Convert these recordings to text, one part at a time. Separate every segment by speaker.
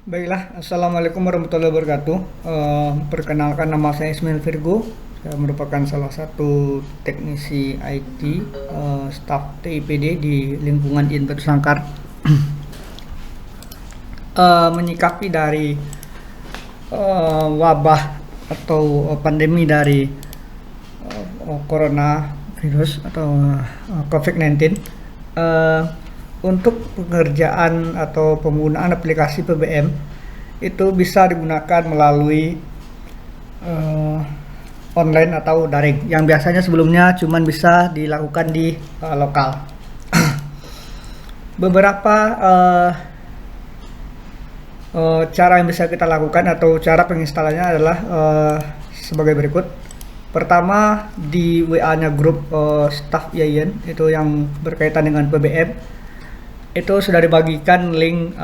Speaker 1: Baiklah, Assalamualaikum warahmatullahi wabarakatuh. Perkenalkan, nama saya Ismail Virgo. Saya merupakan salah satu teknisi IT, staf TIPD di lingkungan IN Batu Sangkar. Menyikapi dari wabah atau pandemi dari coronavirus atau COVID-19, untuk pengerjaan atau penggunaan aplikasi PBM itu bisa digunakan melalui online atau daring, yang biasanya sebelumnya cuma bisa dilakukan di lokal. Beberapa cara yang bisa kita lakukan atau cara penginstalannya adalah sebagai berikut. Pertama, di WA-nya grup staff IAIN itu yang berkaitan dengan PBM, itu sudah dibagikan link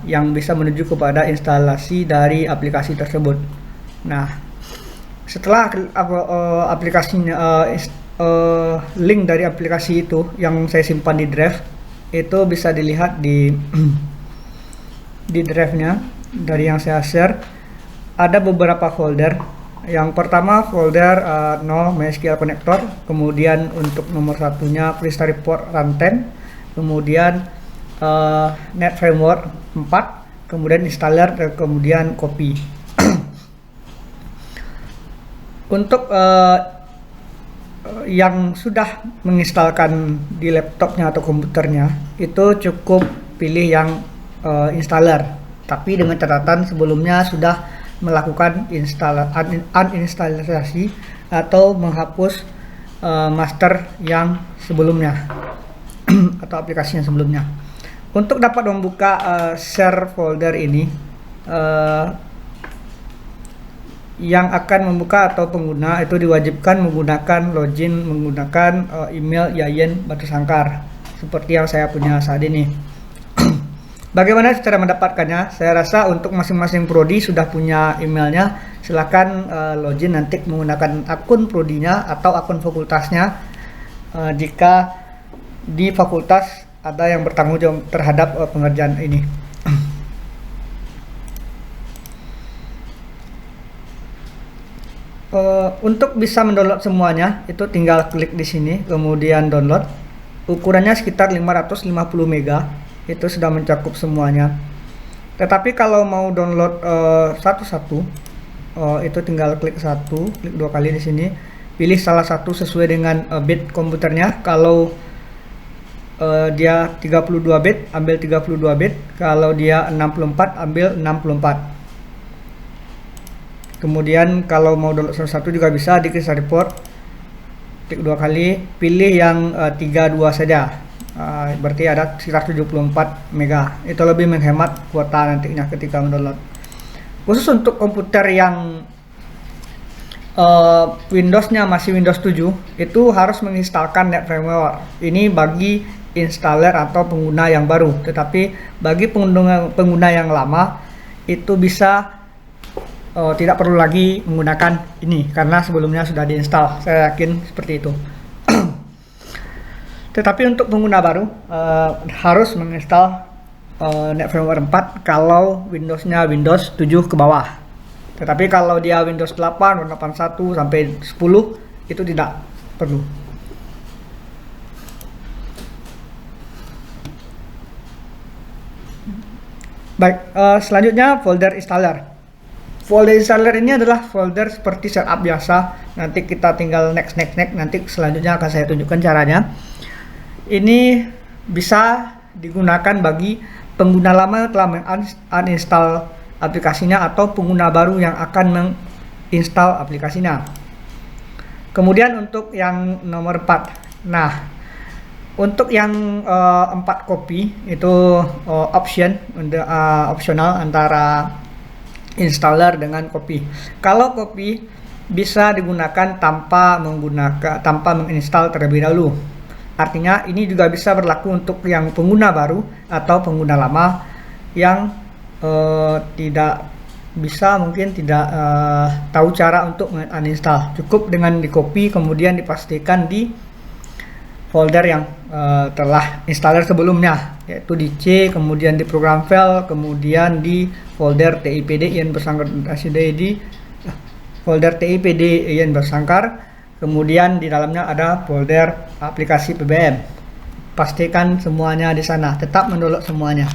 Speaker 1: yang bisa menuju kepada instalasi dari aplikasi tersebut. Nah, setelah aplikasinya link dari aplikasi itu yang saya simpan di drive, itu bisa dilihat di drive-nya dari yang saya share. Ada beberapa folder. Yang pertama folder no MySQL connector, kemudian untuk nomor satunya Krista Report Runtime, kemudian Net Framework 4, kemudian installer, dan kemudian copy. Untuk yang sudah menginstalkan di laptopnya atau komputernya, itu cukup pilih yang installer, tapi dengan catatan sebelumnya sudah melakukan uninstalasi atau menghapus master yang sebelumnya atau aplikasinya sebelumnya. Untuk dapat membuka share folder ini, yang akan membuka atau pengguna itu diwajibkan menggunakan login menggunakan email IAIN Batu Sangkar seperti yang saya punya saat ini. Bagaimana cara mendapatkannya? Saya rasa untuk masing-masing prodi sudah punya emailnya. Silakan login nanti menggunakan akun prodinya atau akun fakultasnya, jika di fakultas ada yang bertanggung jawab terhadap pengerjaan ini. Untuk bisa mendownload semuanya, itu tinggal klik di sini, kemudian download. Ukurannya sekitar 550 MB, itu sudah mencakup semuanya. Tetapi kalau mau download satu-satu, itu tinggal klik klik dua kali di sini, pilih salah satu sesuai dengan bit komputernya. Kalau dia 32 bit, ambil 32 bit. Kalau dia 64, ambil 64. Kemudian kalau mau download satu juga bisa, di Krista Report, klik dua kali, pilih yang 32 saja. Berarti ada sekitar 74 mega. Itu lebih menghemat kuota nantinya ketika mendownload. Khusus untuk komputer yang Windows-nya masih Windows 7, itu harus menginstalkan Net Framework. Ini bagi installer atau pengguna yang baru, tetapi bagi pengguna yang lama itu bisa tidak perlu lagi menggunakan ini karena sebelumnya sudah diinstal. Saya yakin seperti itu. Tetapi untuk pengguna baru harus menginstal Net Framework 4 kalau Windows-nya Windows 7 ke bawah. Tetapi kalau dia Windows 8, 81 sampai 10 itu tidak perlu. Baik, selanjutnya folder installer. Folder installer ini adalah folder seperti setup biasa. Nanti kita tinggal next. Nanti selanjutnya akan saya tunjukkan caranya. Ini bisa digunakan bagi pengguna lama yang telah menginstal aplikasinya atau pengguna baru yang akan menginstal aplikasinya. Kemudian untuk yang nomor 4. Nah, untuk yang 4 copy itu opsional antara installer dengan copy. Kalau copy bisa digunakan tanpa menginstal terlebih dahulu. Artinya ini juga bisa berlaku untuk yang pengguna baru atau pengguna lama yang tidak tahu cara untuk uninstall. Cukup dengan di copy kemudian dipastikan di folder yang telah installer sebelumnya, yaitu di C, kemudian di program file, kemudian di folder TIPD yang bersangkar di folder TIPD yang bersangkar, kemudian di dalamnya ada folder aplikasi PBM. Pastikan semuanya di sana, tetap mendownload semuanya.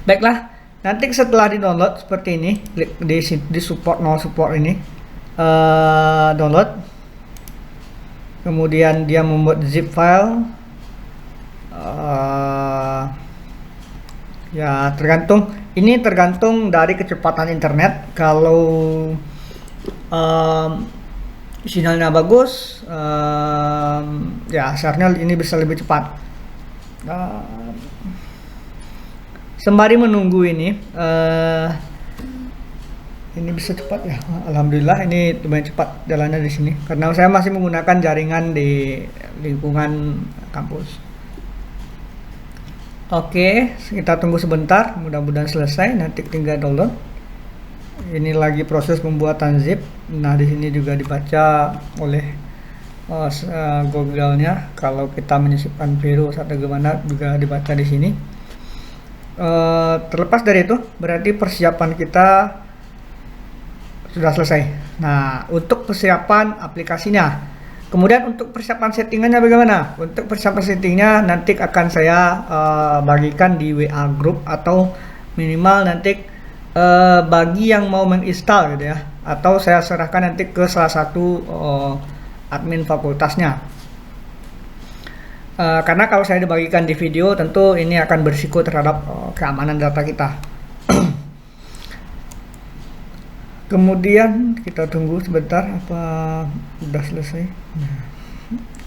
Speaker 1: Baiklah, nanti setelah di download seperti ini, klik di support no support ini, download. Kemudian dia membuat zip file, ya tergantung dari kecepatan internet. Kalau sinyalnya bagus, ya seharusnya ini bisa lebih cepat. Sembari menunggu ini bisa cepat ya, alhamdulillah ini lumayan cepat jalannya di sini karena saya masih menggunakan jaringan di lingkungan kampus. Oke, kita tunggu sebentar, mudah-mudahan selesai, nanti tinggal download. Ini lagi proses pembuatan zip. Nah, di sini juga dibaca oleh Google-nya. Kalau kita menyisipkan virus atau gimana juga dibaca di sini. Terlepas dari itu, berarti persiapan kita sudah selesai. Nah, untuk persiapan aplikasinya, kemudian untuk persiapan settingannya bagaimana? Untuk persiapan settingnya nanti akan saya bagikan di WA group, atau minimal nanti bagi yang mau menginstal gitu ya, atau saya serahkan nanti ke salah satu admin fakultasnya. Karena kalau saya dibagikan di video, tentu ini akan berisiko terhadap keamanan data kita. Kemudian kita tunggu sebentar, apa sudah selesai. Nah,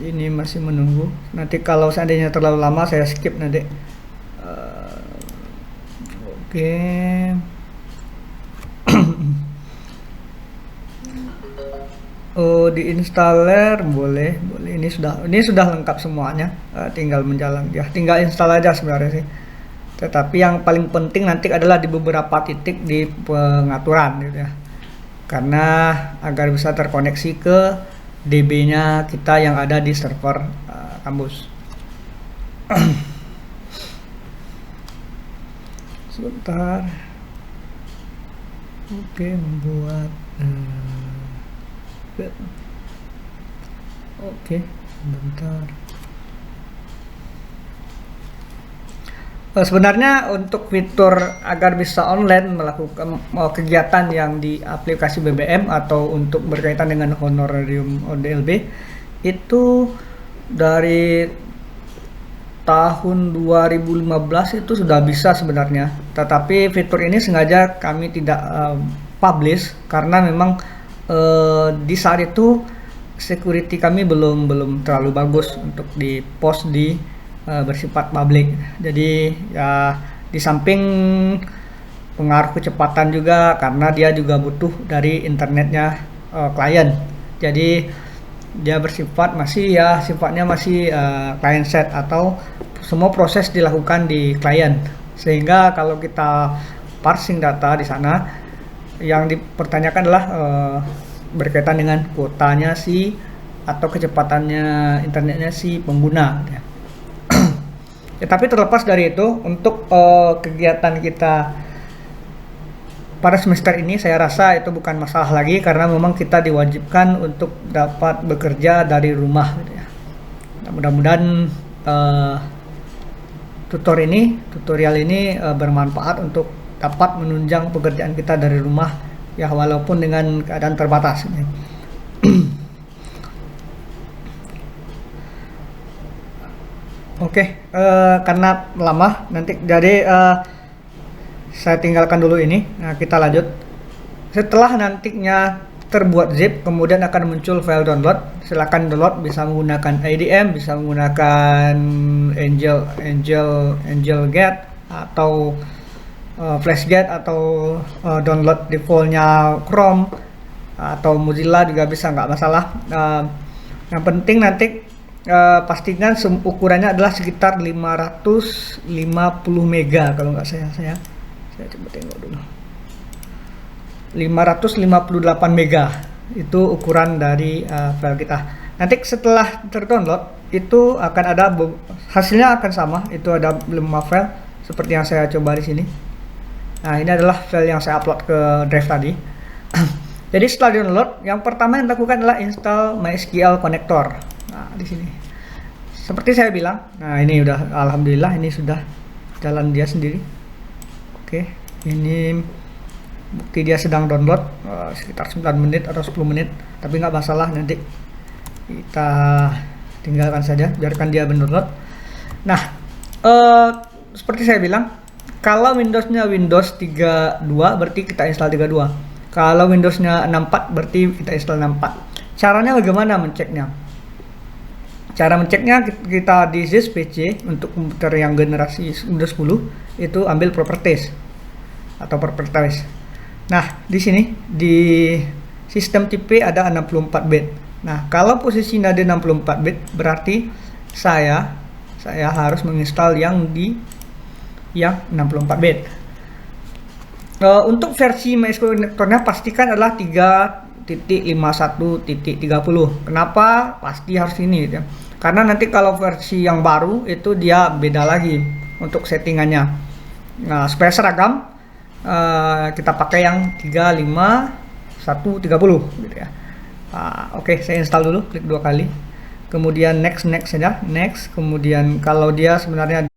Speaker 1: ini masih menunggu. Nanti kalau seandainya terlalu lama saya skip nanti. Oke. Oh, di installer boleh. Ini sudah lengkap semuanya. Tinggal menjalan ya, tinggal install aja sebenarnya sih. Tetapi yang paling penting nanti adalah di beberapa titik di pengaturan gitu ya. Karena agar bisa terkoneksi ke DB-nya kita yang ada di server kampus. Sebentar. Oke, membuat oke, sebentar. Sebenarnya untuk fitur agar bisa online melakukan kegiatan yang di aplikasi BBM atau untuk berkaitan dengan honorarium ODLB itu dari tahun 2015 itu sudah bisa sebenarnya, tetapi fitur ini sengaja kami tidak publish karena memang di saat itu security kami belum terlalu bagus untuk di post di bersifat publik. Jadi ya di samping pengaruh kecepatan juga, karena dia juga butuh dari internetnya klien. Jadi dia sifatnya masih client side, atau semua proses dilakukan di klien. Sehingga kalau kita parsing data di sana, yang dipertanyakan adalah berkaitan dengan kuotanya atau kecepatannya internetnya si pengguna. Ya, tapi terlepas dari itu, untuk kegiatan kita pada semester ini saya rasa itu bukan masalah lagi, karena memang kita diwajibkan untuk dapat bekerja dari rumah gitu ya. Nah, mudah-mudahan tutorial ini bermanfaat untuk dapat menunjang pekerjaan kita dari rumah ya, walaupun dengan keadaan terbatas. Oke, karena lama nanti, jadi saya tinggalkan dulu ini. Nah, kita lanjut. Setelah nantinya terbuat zip, kemudian akan muncul file download. Silakan download, bisa menggunakan IDM, bisa menggunakan AngelGet atau FlashGet, atau download defaultnya Chrome atau Mozilla juga bisa, nggak masalah. Yang penting nanti pastikan ukurannya adalah sekitar 550 mega kalau nggak saya coba tengok dulu. 558 mega itu ukuran dari file kita. Nanti setelah terdownload itu akan ada hasilnya akan sama, itu ada 5 file seperti yang saya coba di sini. Nah, ini adalah file yang saya upload ke drive tadi. Jadi setelah download, yang pertama yang dilakukan adalah install MySQL connector. Nah, di sini. Seperti saya bilang, nah ini udah alhamdulillah ini sudah jalan dia sendiri. Oke, ini bukti dia sedang download sekitar 9 menit atau 10 menit, tapi nggak masalah, nanti kita tinggalkan saja, biarkan dia mendownload. Nah, seperti saya bilang, kalau Windowsnya Windows 32 berarti kita install 32. Kalau Windowsnya 64 berarti kita install 64. Caranya bagaimana menceknya? Cara menceknya kita di this PC untuk komputer yang generasi Windows 10 itu ambil properties atau properties. Nah, di sini di sistem tipe ada 64 bit. Nah, kalau posisinya di 64 bit berarti saya harus menginstal yang 64 bit. Untuk versi MySQL connector-nya pastikan adalah 3.51.30. Kenapa pasti harus ini gitu ya? Karena nanti kalau versi yang baru itu dia beda lagi untuk settingannya. Nah, supaya seragam kita pakai yang 3.51.30 gitu ya. Oke, saya install dulu, klik 2 kali. Kemudian next saja, next. Kemudian kalau dia sebenarnya